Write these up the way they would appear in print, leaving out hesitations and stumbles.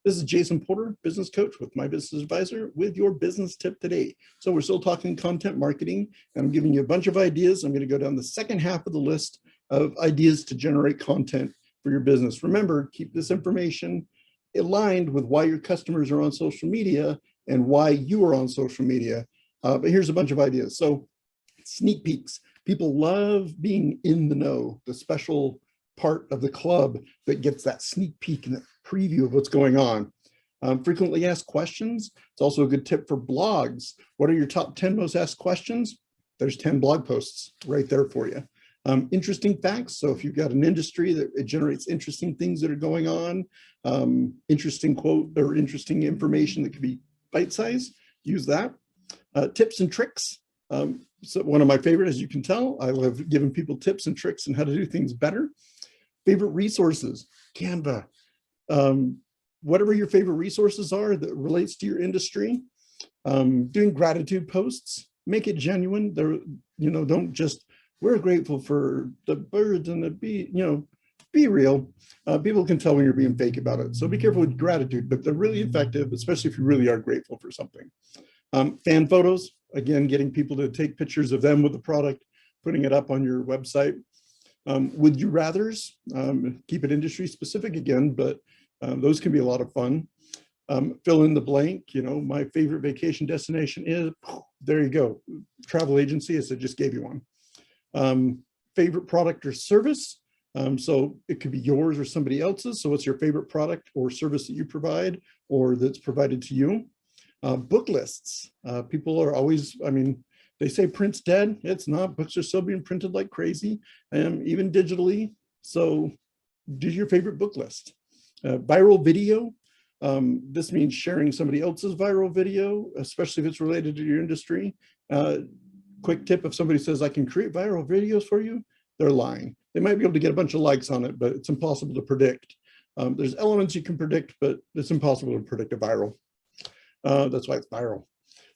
This is Jason Porter, business coach with My Business Advisor, with your business tip today. So we're still talking content marketing, and I'm giving you a bunch of ideas. I'm going to go down the second half of the list of ideas to generate content for your business. Remember, keep this information aligned with why your customers are on social media and why you are on social media. But here's a bunch of ideas. So sneak peeks. People love being in the know, the special part of the club that gets that sneak peek and that preview of what's going on. Frequently asked questions. It's also a good tip for blogs. What are your top 10 most asked questions? There's 10 blog posts right there for you. Interesting facts. So if you've got an industry that it generates interesting things that are going on, interesting quote or interesting information that could be bite-sized, use that. Tips and tricks. So one of my favorite, as you can tell, I love giving people tips and tricks on how to do things better. Favorite resources, Canva. Whatever your favorite resources are that relates to your industry. Doing gratitude posts, make it genuine. Don't just, we're grateful for the birds and the bee, be real. People can tell when you're being fake about it. So be careful with gratitude, but they're really effective, especially if you really are grateful for something. Fan photos, again, getting people to take pictures of them with the product, putting it up on your website. Would you rathers, keep it industry specific again, but those can be a lot of fun. Fill in the blank, my favorite vacation destination is, there you go, travel agency, as I just gave you one. Favorite product or service. So it could be yours or somebody else's. So what's your favorite product or service that you provide or that's provided to you? Book lists. People are always, they say print's dead. It's not. Books are still being printed like crazy, even digitally. So do your favorite book list. Viral video. This means sharing somebody else's viral video, especially if it's related to your industry. Quick tip, if somebody says, I can create viral videos for you, they're lying. They might be able to get a bunch of likes on it, but it's impossible to predict. There's elements you can predict, but it's impossible to predict a viral. That's why it's viral.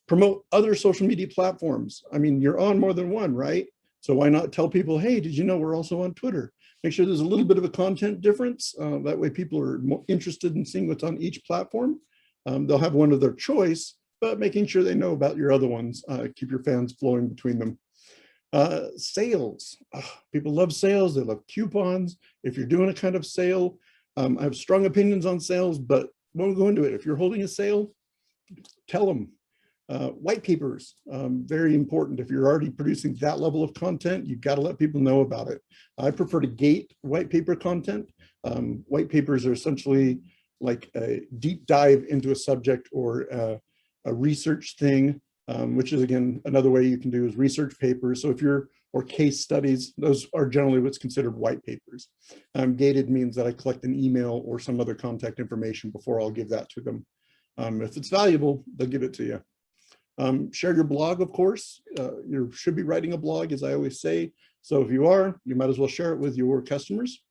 Promote other social media platforms. You're on more than one, right? So why not tell people, hey, did you know we're also on Twitter? Make sure there's a little bit of a content difference. That way people are more interested in seeing what's on each platform. They'll have one of their choice, but making sure they know about your other ones. Keep your fans flowing between them. Sales. People love sales. They love coupons. If you're doing a kind of sale, I have strong opinions on sales, but won't go into it. If you're holding a sale, tell them. White papers, very important. If you're already producing that level of content, you've got to let people know about it. I prefer to gate white paper content. White papers are essentially like a deep dive into a subject or a research thing, which is, again, another way you can do is research papers. So if you're, or case studies, those are generally what's considered white papers. Gated means that I collect an email or some other contact information before I'll give that to them. If it's valuable, they'll give it to you. Share your blog, of course. You should be writing a blog, as I always say. So if you are, you might as well share it with your customers,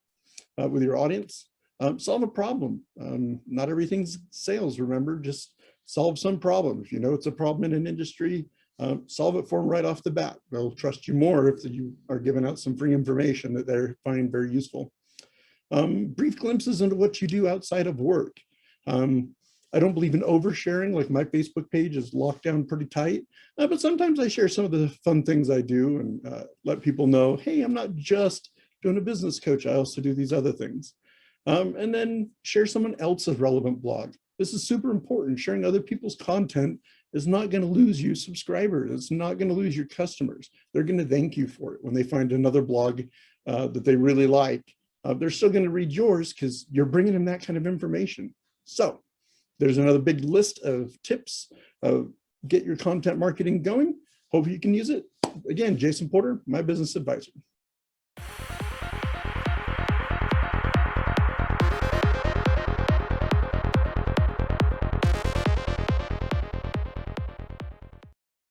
with your audience. Solve a problem. Not everything's sales, remember, just solve some problem. If you know it's a problem in an industry, solve it for them right off the bat. They'll trust you more if you are giving out some free information that they find very useful. Brief glimpses into what you do outside of work. I don't believe in oversharing, like my Facebook page is locked down pretty tight, but sometimes I share some of the fun things I do and let people know, hey, I'm not just doing a business coach, I also do these other things. And then share someone else's relevant blog. This is super important. Sharing other people's content is not going to lose you subscribers. It's not going to lose your customers. They're going to thank you for it when they find another blog that they really like. They're still going to read yours because you're bringing them that kind of information. So there's another big list of tips. Get your content marketing going. Hope you can use it. Again, Jason Porter, My Business Advisor.